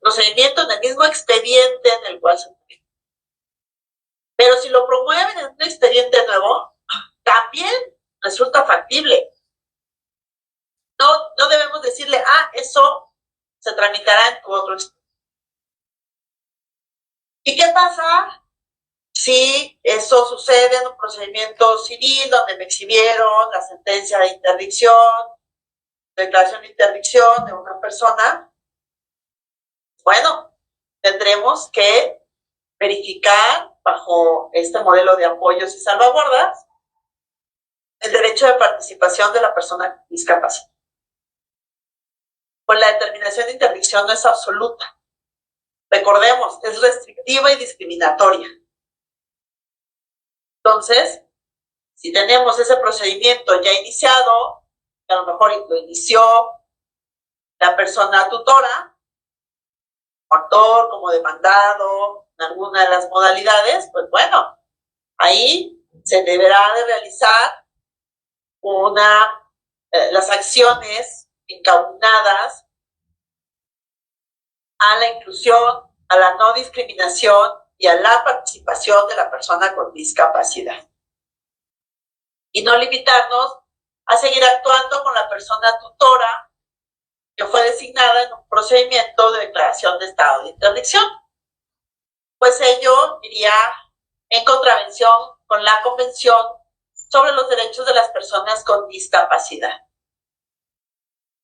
procedimiento en el mismo expediente en el cual se publica. Pero si lo promueven en un expediente nuevo, también resulta factible. No debemos decirle, eso se tramitará en tu otro expediente. ¿Y qué pasa si eso sucede en un procedimiento civil donde me exhibieron la sentencia de interdicción, declaración de interdicción de una persona? Bueno, tendremos que verificar bajo este modelo de apoyos y salvaguardas el derecho de participación de la persona discapacitada. Pues la determinación de interdicción no es absoluta. Recordemos, es restrictiva y discriminatoria. Entonces, si tenemos ese procedimiento ya iniciado, que a lo mejor lo inició la persona tutora, como actor, como demandado, en alguna de las modalidades, pues bueno, ahí se deberá de realizar las acciones encaminadas a la inclusión, a la no discriminación y a la participación de la persona con discapacidad. Y no limitarnos a seguir actuando con la persona tutora que fue designada en un procedimiento de declaración de estado de interdicción. Pues ello iría en contravención con la Convención sobre los Derechos de las Personas con Discapacidad.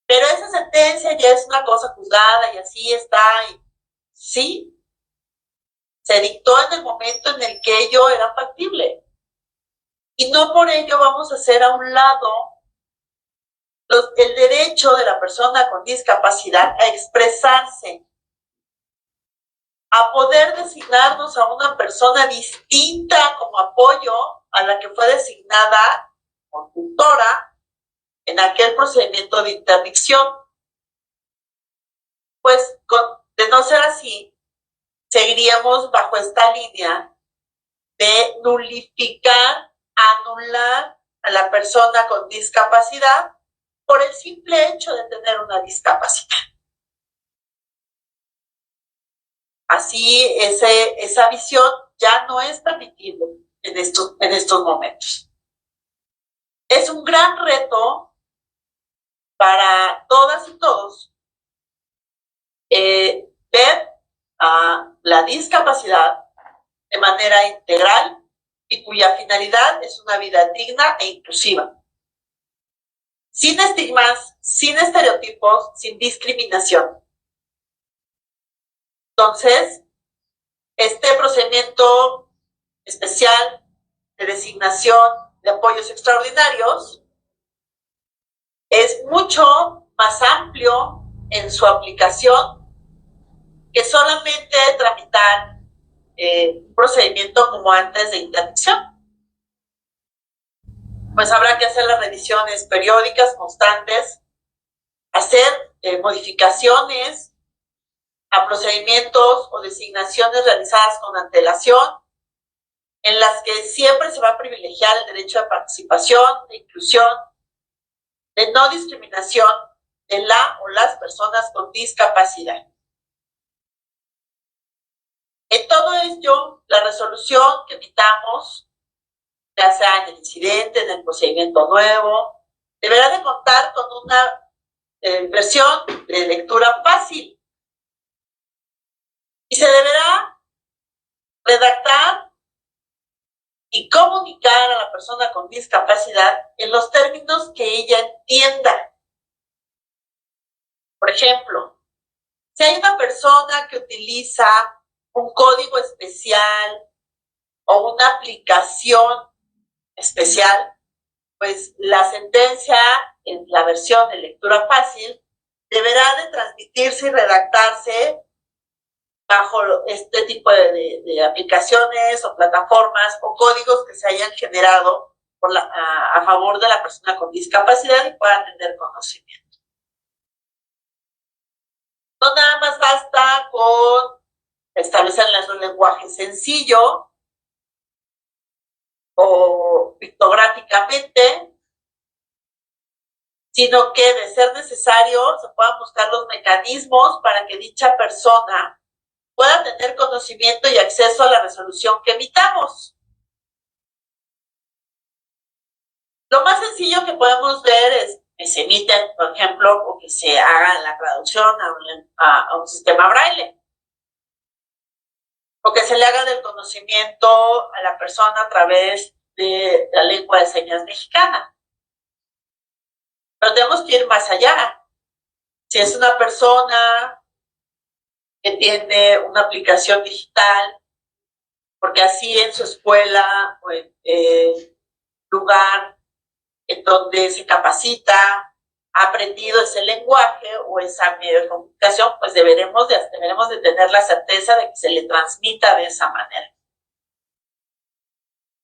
Pero esa sentencia ya es una cosa juzgada y así está. Y sí, se dictó en el momento en el que ello era factible. Y no por ello vamos a hacer a un lado el derecho de la persona con discapacidad a expresarse, a poder designarnos a una persona distinta como apoyo a la que fue designada como tutora en aquel procedimiento de interdicción. Pues de no ser así, seguiríamos bajo esta línea de nulificar, anular a la persona con discapacidad por el simple hecho de tener una discapacidad. Así, esa visión ya no es permitible en estos momentos. Es un gran reto para todas y todos ver a la discapacidad de manera integral y cuya finalidad es una vida digna e inclusiva, sin estigmas, sin estereotipos, sin discriminación. Entonces, este procedimiento especial de designación de apoyos extraordinarios es mucho más amplio en su aplicación que solamente tramitar un procedimiento como antes de interdicción. Pues habrá que hacer las revisiones periódicas, constantes, hacer modificaciones a procedimientos o designaciones realizadas con antelación, en las que siempre se va a privilegiar el derecho de participación, de inclusión, de no discriminación de la o las personas con discapacidad. En todo ello, la resolución que emitamos, ya sea en el incidente, en el procedimiento nuevo, deberá de contar con una versión de lectura fácil y se deberá redactar y comunicar a la persona con discapacidad en los términos que ella entienda. Por ejemplo, si hay una persona que utiliza un código especial o una aplicación especial, pues la sentencia en la versión de lectura fácil deberá de transmitirse y redactarse bajo este tipo de aplicaciones o plataformas o códigos que se hayan generado a favor de la persona con discapacidad y puedan tener conocimiento. No nada más basta con establecerles un lenguaje sencillo o pictográficamente, sino que de ser necesario se puedan buscar los mecanismos para que dicha persona pueda tener conocimiento y acceso a la resolución que emitamos. Lo más sencillo que podemos ver es que se emiten, por ejemplo, o que se haga la traducción a un sistema braille, o que se le haga del conocimiento a la persona a través de la lengua de señas mexicana. Pero tenemos que ir más allá. Si es una persona que tiene una aplicación digital, porque así en su escuela o en lugar en donde se capacita, ha aprendido ese lenguaje o esa medio de comunicación, pues deberemos de tener la certeza de que se le transmita de esa manera.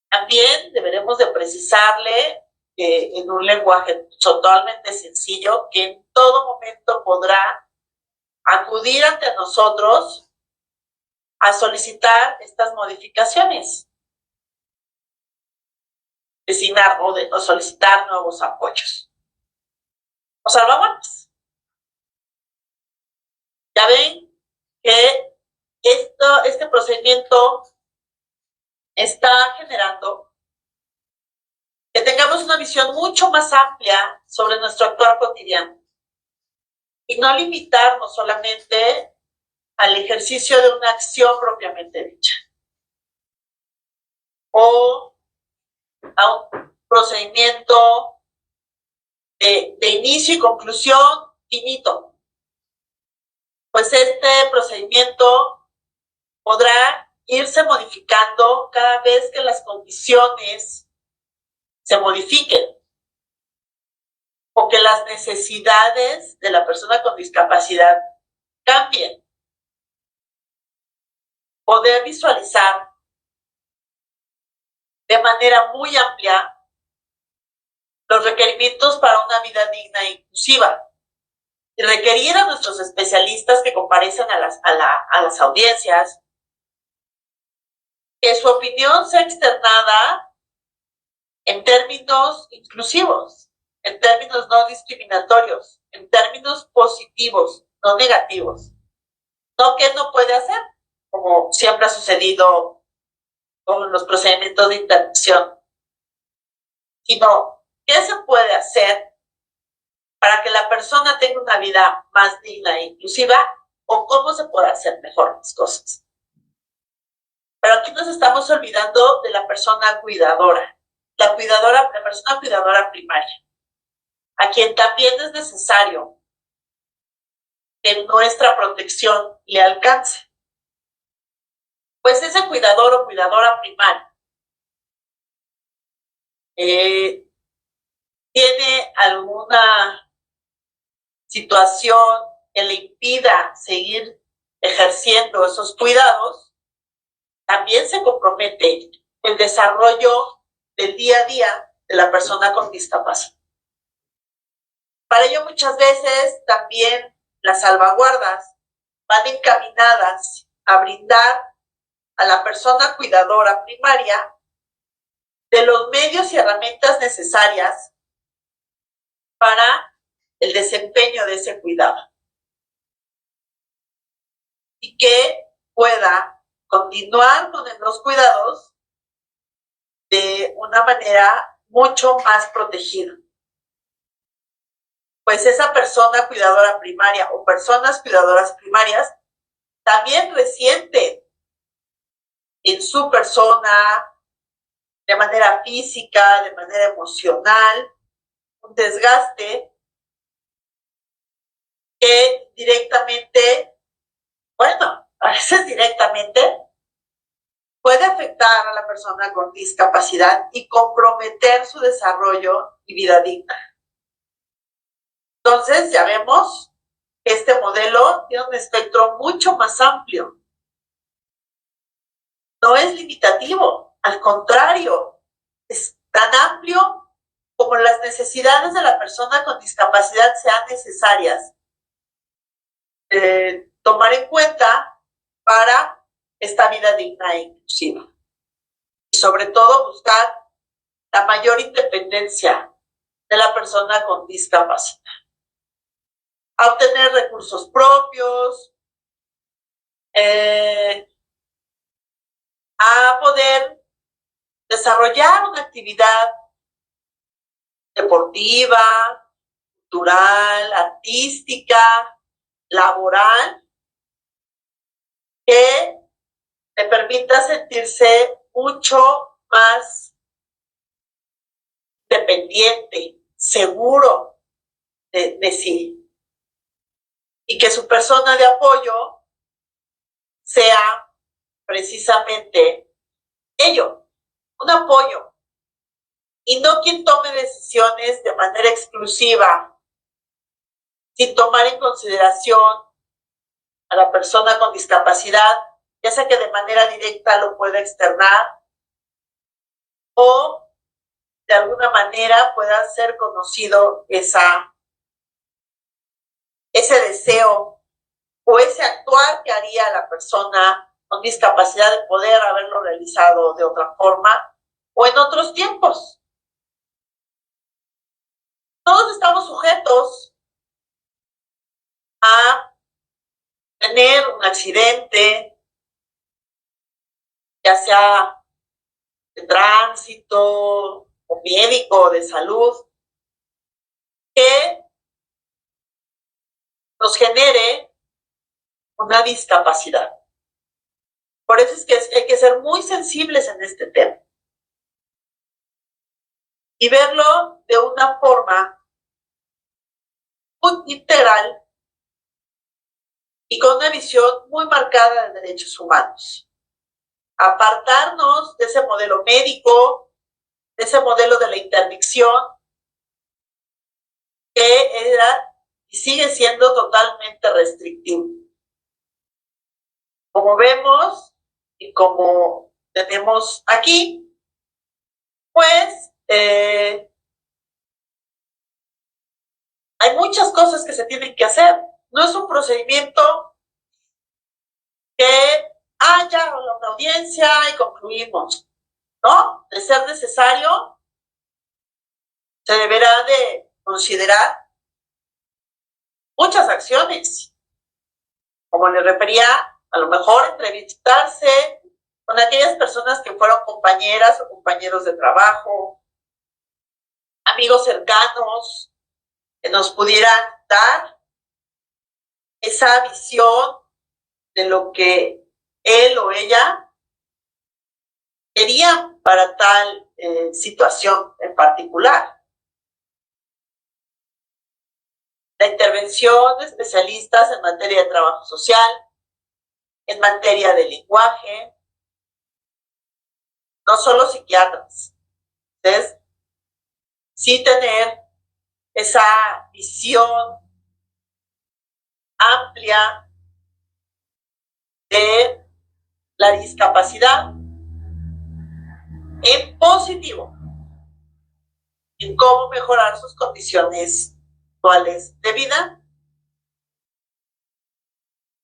También deberemos de precisarle en un lenguaje totalmente sencillo que en todo momento podrá acudir ante nosotros a solicitar estas modificaciones, designar o solicitar nuevos apoyos. ¿Nos salvamos? Ya ven que este procedimiento está generando que tengamos una visión mucho más amplia sobre nuestro actuar cotidiano y no limitarnos solamente al ejercicio de una acción propiamente dicha o a un procedimiento de inicio y conclusión finito. Pues este procedimiento podrá irse modificando cada vez que las condiciones se modifiquen o que las necesidades de la persona con discapacidad cambien. Poder visualizar de manera muy amplia los requerimientos para una vida digna e inclusiva y requerir a nuestros especialistas que comparecen a las audiencias que su opinión sea externada en términos inclusivos, en términos no discriminatorios, en términos positivos, no negativos. No que no puede hacer, como siempre ha sucedido con los procedimientos de interrupción, sino qué se puede hacer para que la persona tenga una vida más digna e inclusiva o cómo se puede hacer mejor las cosas. Pero aquí nos estamos olvidando de la persona cuidadora, la persona cuidadora primaria, a quien también es necesario que nuestra protección le alcance. Pues ese cuidador o cuidadora primaria tiene alguna situación que le impida seguir ejerciendo esos cuidados, también se compromete el desarrollo del día a día de la persona con discapacidad. Para ello, muchas veces también las salvaguardas van encaminadas a brindar a la persona cuidadora primaria de los medios y herramientas necesarias para el desempeño de ese cuidado y que pueda continuar con los cuidados de una manera mucho más protegida. Pues esa persona cuidadora primaria o personas cuidadoras primarias también resienten en su persona, de manera física, de manera emocional, un desgaste que directamente, bueno, a veces directamente, puede afectar a la persona con discapacidad y comprometer su desarrollo y vida digna. Entonces, ya vemos que este modelo tiene un espectro mucho más amplio. No es limitativo, al contrario, es tan amplio como las necesidades de la persona con discapacidad sean necesarias tomar en cuenta para esta vida digna e inclusiva. Y sobre todo buscar la mayor independencia de la persona con discapacidad. A obtener recursos propios, a poder desarrollar una actividad deportiva, cultural, artística, laboral, que le permita sentirse mucho más dependiente, seguro de sí. Y que su persona de apoyo sea precisamente ello, un apoyo, y no quien tome decisiones de manera exclusiva, sin tomar en consideración a la persona con discapacidad, ya sea que de manera directa lo pueda externar o de alguna manera pueda ser conocido ese deseo o ese actuar que haría la persona con discapacidad de poder haberlo realizado de otra forma o en otros tiempos. Todos estamos sujetos a tener un accidente, ya sea de tránsito o médico, de salud, que nos genere una discapacidad. Por eso es que hay que ser muy sensibles en este tema y verlo de una forma muy integral y con una visión muy marcada de derechos humanos. Apartarnos de ese modelo médico, de ese modelo de la interdicción, que era y sigue siendo totalmente restrictivo. Como vemos y como tenemos aquí, pues hay muchas cosas que se tienen que hacer. No es un procedimiento que haya una audiencia y concluimos, ¿no? De ser necesario, se deberá de considerar muchas acciones. Como les refería, a lo mejor entrevistarse con aquellas personas que fueron compañeras o compañeros de trabajo, amigos cercanos, que nos pudieran dar esa visión de lo que él o ella quería para tal situación en particular. La intervención de especialistas en materia de trabajo social, en materia de lenguaje, no solo psiquiatras. Entonces, sí tener esa visión amplia de la discapacidad en positivo, en cómo mejorar sus condiciones actuales de vida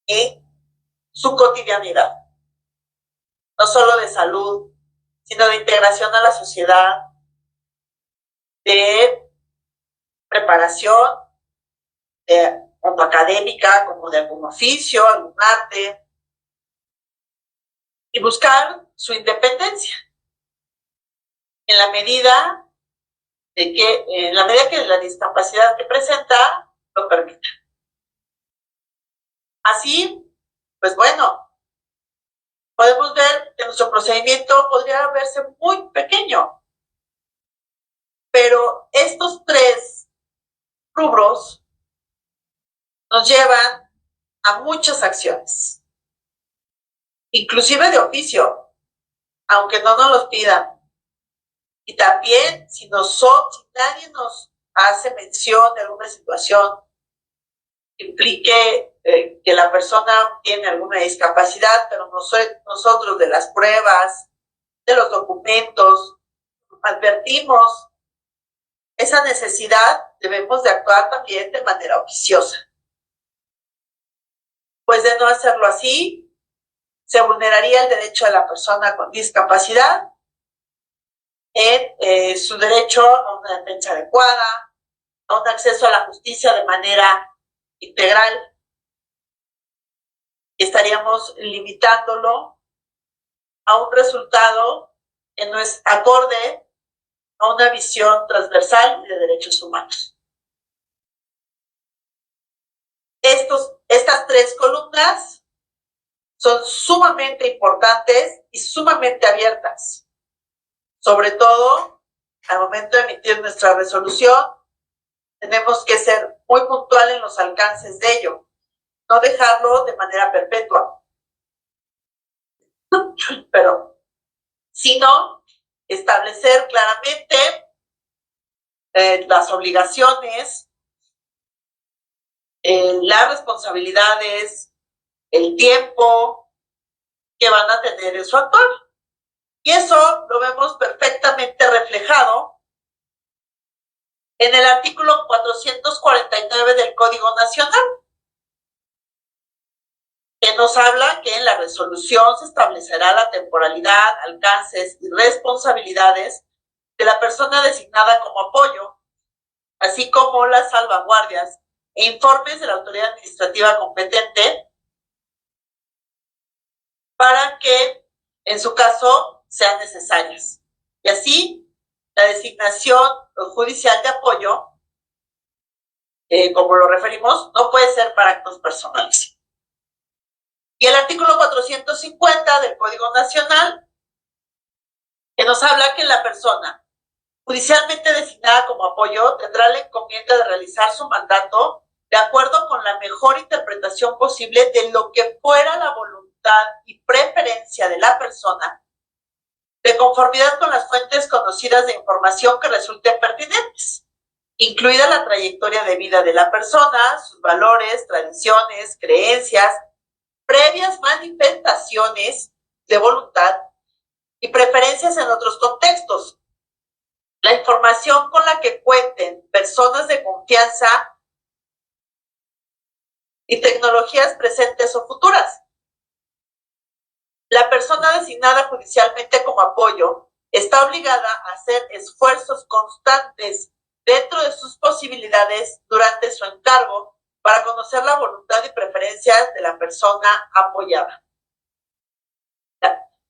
y su cotidianidad, no solo de salud, sino de integración a la sociedad, de preparación, tanto académica como de algún oficio, algún arte, y buscar su independencia en la medida que la discapacidad que presenta lo permita. Así, pues bueno, podemos ver que nuestro procedimiento podría verse muy pequeño, pero estos tres rubros nos llevan a muchas acciones, inclusive de oficio, aunque no nos los pidan. Y también si nadie nos hace mención de alguna situación que implique que la persona tiene alguna discapacidad, pero nosotros de las pruebas, de los documentos, advertimos esa necesidad, debemos de actuar también de manera oficiosa. Pues de no hacerlo así, se vulneraría el derecho de la persona con discapacidad en su derecho a una defensa adecuada, a un acceso a la justicia de manera integral. Estaríamos limitándolo a un resultado que no es acorde a una visión transversal de derechos humanos. Estas tres columnas son sumamente importantes y sumamente abiertas. Sobre todo, al momento de emitir nuestra resolución, tenemos que ser muy puntuales en los alcances de ello, no dejarlo de manera perpetua, pero sino establecer claramente las obligaciones, las responsabilidades, el tiempo que van a tener en su actuar. Y eso lo vemos perfectamente reflejado en el artículo 449 del Código Nacional, que nos habla que en la resolución se establecerá la temporalidad, alcances y responsabilidades de la persona designada como apoyo, así como las salvaguardias e informes de la autoridad administrativa competente para que, en su caso, sean necesarias. Y así, la designación judicial de apoyo, como lo referimos, no puede ser para actos personales. Y el artículo 450 del Código Nacional, que nos habla que la persona judicialmente designada como apoyo tendrá la encomienda de realizar su mandato de acuerdo con la mejor interpretación posible de lo que fuera la voluntad y preferencia de la persona, de conformidad con las fuentes conocidas de información que resulten pertinentes, incluida la trayectoria de vida de la persona, sus valores, tradiciones, creencias, previas manifestaciones de voluntad y preferencias en otros contextos. La información con la que cuenten personas de confianza y tecnologías presentes o futuras. La persona designada judicialmente como apoyo está obligada a hacer esfuerzos constantes dentro de sus posibilidades durante su encargo para conocer la voluntad y preferencias de la persona apoyada.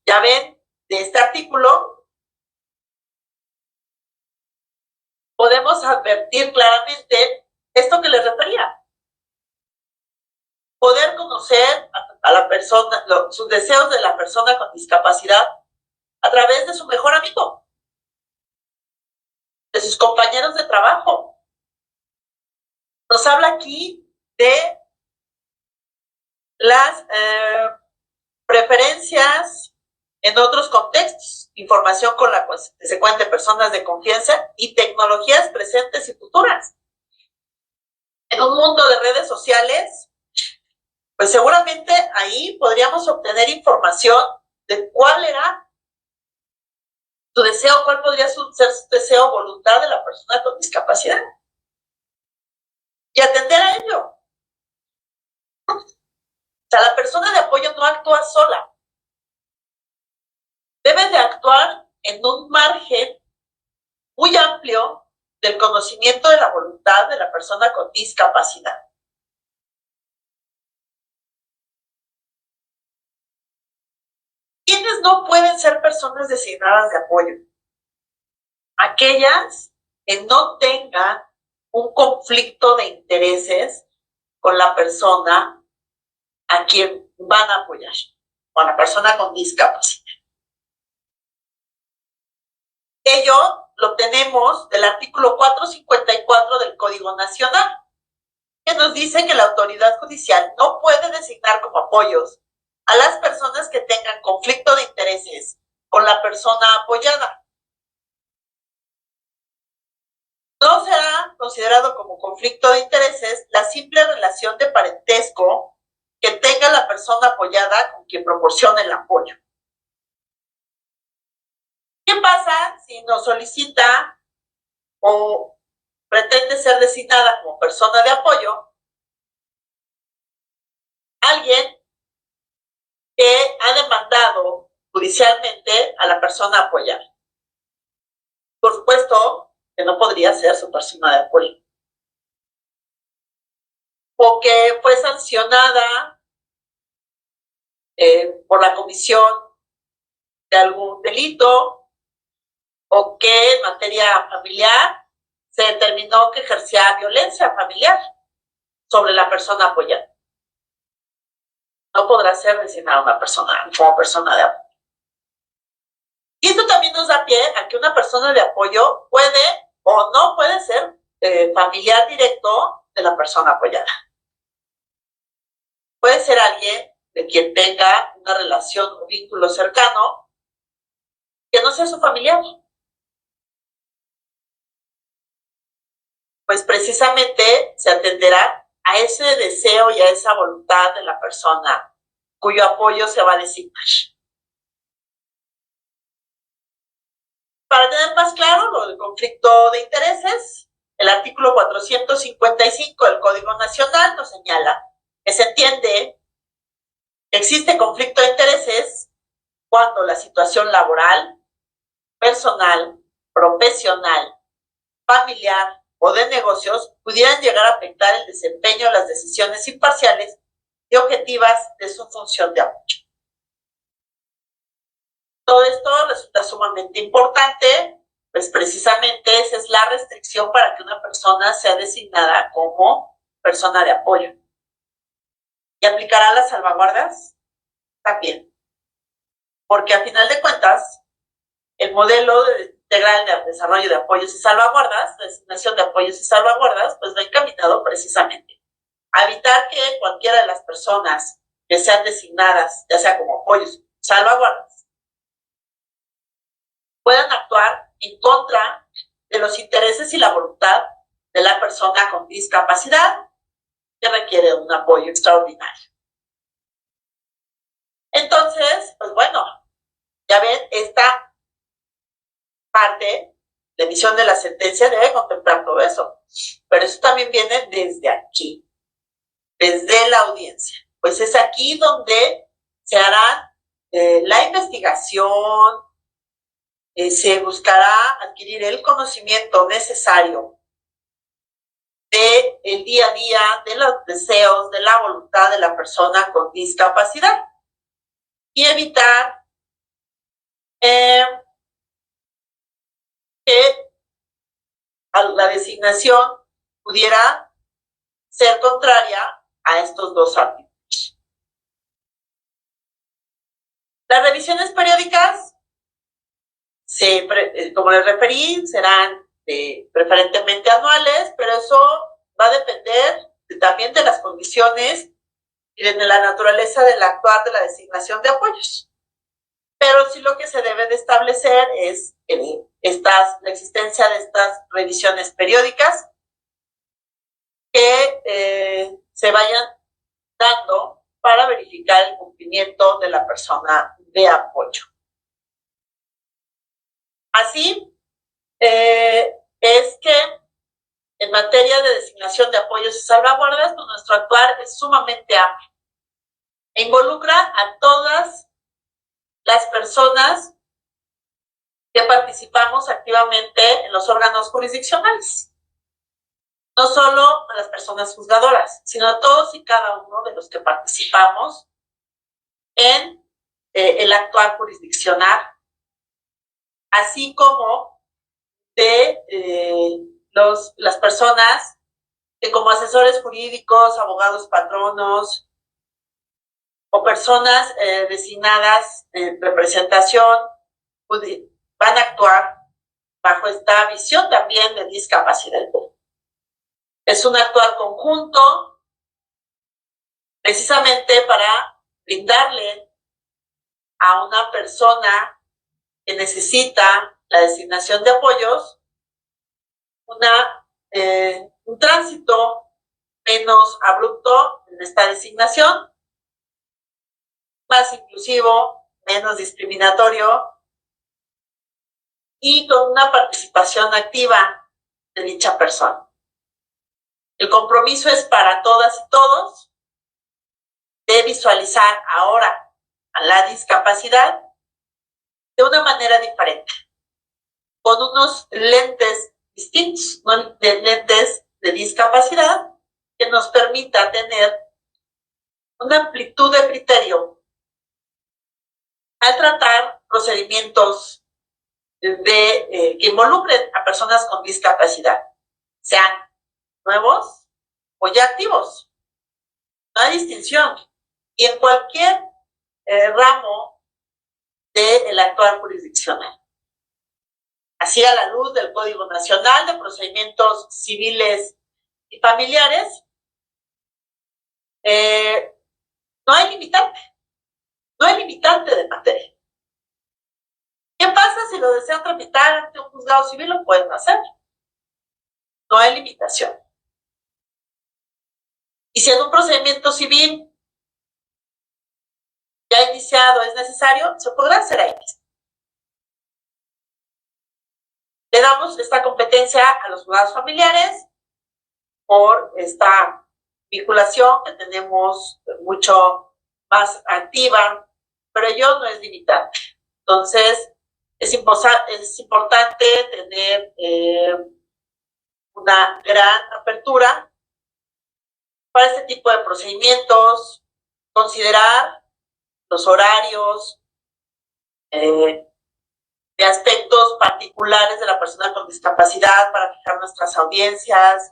Ya ven, de este artículo podemos advertir claramente esto que les refería. Poder conocer a la persona, sus deseos de la persona con discapacidad a través de su mejor amigo, de sus compañeros de trabajo. Nos habla aquí de las preferencias en otros contextos, información con la que se cuenten personas de confianza y tecnologías presentes y futuras. En un mundo de redes sociales, pues seguramente ahí podríamos obtener información de cuál era tu deseo, cuál podría ser su deseo o voluntad de la persona con discapacidad. Y atender a ello. O sea, la persona de apoyo no actúa sola. Debe de actuar en un margen muy amplio del conocimiento de la voluntad de la persona con discapacidad. ¿Quiénes no pueden ser personas designadas de apoyo? Aquellas que no tengan un conflicto de intereses con la persona a quien van a apoyar, con la persona con discapacidad. Ello lo tenemos del artículo 454 del Código Nacional, que nos dice que la autoridad judicial no puede designar como apoyos a las personas que tengan conflicto de intereses con la persona apoyada. No será considerado como conflicto de intereses la simple relación de parentesco que tenga la persona apoyada con quien proporciona el apoyo. ¿Qué pasa si nos solicita o pretende ser designada como persona de apoyo alguien que ha demandado judicialmente a la persona apoyada? Por supuesto que no podría ser su persona de apoyo. O que fue sancionada por la comisión de algún delito, o que en materia familiar se determinó que ejercía violencia familiar sobre la persona apoyada. No podrá ser designada una persona como persona de apoyo. Y esto también nos da pie a que una persona de apoyo puede o no puede ser familiar directo de la persona apoyada. Puede ser alguien de quien tenga una relación o vínculo cercano que no sea su familiar. Pues precisamente se atenderá a ese deseo y a esa voluntad de la persona cuyo apoyo se va a designar. Para tener más claro lo del conflicto de intereses, el artículo 455 del Código Nacional nos señala que se entiende que existe conflicto de intereses cuando la situación laboral, personal, profesional, familiar o de negocios pudieran llegar a afectar el desempeño de las decisiones imparciales y objetivas de su función de apoyo. Todo esto resulta sumamente importante, pues precisamente esa es la restricción para que una persona sea designada como persona de apoyo. ¿Y aplicará las salvaguardas? También. Porque a final de cuentas, el modelo integral de desarrollo de apoyos y salvaguardas, la designación de apoyos y salvaguardas, pues va encaminado precisamente a evitar que cualquiera de las personas que sean designadas, ya sea como apoyos o salvaguardas, puedan actuar en contra de los intereses y la voluntad de la persona con discapacidad que requiere un apoyo extraordinario. Entonces, pues bueno, ya ven, esta parte de emisión de la sentencia debe contemplar todo eso, pero eso también viene desde aquí, desde la audiencia. Pues es aquí donde se hará la investigación, se buscará adquirir el conocimiento necesario del día a día, de los deseos, de la voluntad de la persona con discapacidad y evitar que la designación pudiera ser contraria a estos dos artículos. Las revisiones periódicas, como les referí, serán preferentemente anuales, pero eso va a depender también de las condiciones y de la naturaleza del actuar de la designación de apoyos. Pero sí lo que se debe de establecer es la existencia de estas revisiones periódicas que se vayan dando para verificar el cumplimiento de la persona de apoyo. Así es que en materia de designación de apoyos y salvaguardas, pues nuestro actuar es sumamente amplio e involucra a todas las personas que participamos activamente en los órganos jurisdiccionales. No solo a las personas juzgadoras, sino a todos y cada uno de los que participamos en el actuar jurisdiccional, así como de las personas que como asesores jurídicos, abogados patronos o personas designadas en representación van a actuar bajo esta visión también de discapacidad. Es un actuar conjunto precisamente para brindarle a una persona que necesita la designación de apoyos un tránsito menos abrupto en esta designación, más inclusivo, menos discriminatorio y con una participación activa de dicha persona. El compromiso es para todas y todos de visualizar ahora a la discapacidad de una manera diferente, con unos lentes distintos, ¿no? Lentes de discapacidad que nos permita tener una amplitud de criterio al tratar procedimientos que involucren a personas con discapacidad, sean nuevos o ya activos. No hay distinción. Y en cualquier ramo del actual jurisdiccional. Así, a la luz del Código Nacional de Procedimientos Civiles y Familiares, no hay limitante. No hay limitante de materia. ¿Qué pasa si lo desean tramitar ante un juzgado civil? Lo pueden hacer. No hay limitación. Y si en un procedimiento civil ya iniciado es necesario, se podrá hacer ahí mismo. Le damos esta competencia a los juzgados familiares por esta vinculación que tenemos mucho más activa, pero ello no es limitante. Entonces, es importante tener una gran apertura para este tipo de procedimientos, considerar los horarios de aspectos particulares de la persona con discapacidad para fijar nuestras audiencias,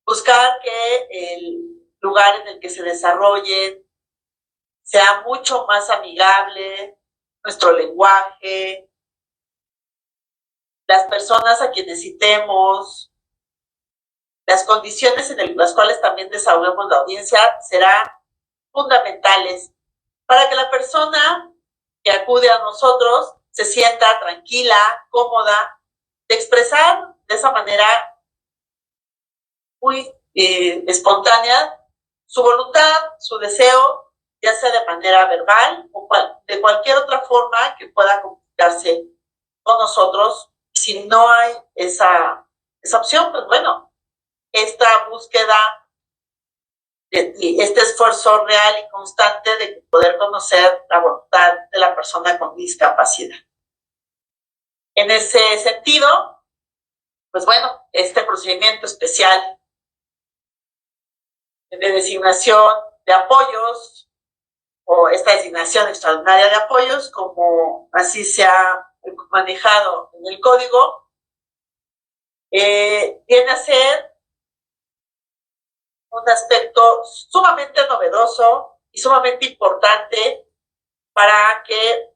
buscar que el lugar en el que se desarrollen sea mucho más amigable, nuestro lenguaje, las personas a quienes citemos, las condiciones en las cuales también desahoguemos la audiencia serán fundamentales para que la persona que acude a nosotros se sienta tranquila, cómoda, de expresar de esa manera muy espontánea su voluntad, su deseo, ya sea de manera verbal o de cualquier otra forma que pueda comunicarse con nosotros. Si no hay esa opción, pues bueno, esta búsqueda y este esfuerzo real y constante de poder conocer la voluntad de la persona con discapacidad. En ese sentido, pues bueno, este procedimiento especial de designación de apoyos o esta designación extraordinaria de apoyos, como así se ha manejado en el código, viene a ser un aspecto sumamente novedoso y sumamente importante para que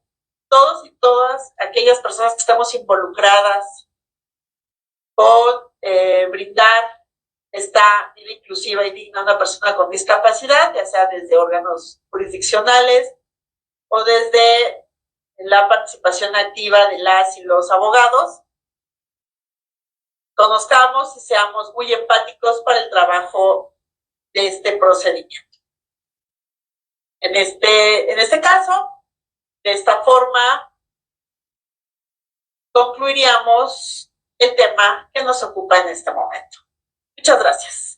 todos y todas aquellas personas que estamos involucradas con brindar esta vida inclusiva y digna a una persona con discapacidad, ya sea desde órganos jurisdiccionales o desde la participación activa de las y los abogados, conozcamos y seamos muy empáticos para el trabajo de este procedimiento. En este caso, de esta forma, concluiríamos el tema que nos ocupa en este momento. Muchas gracias.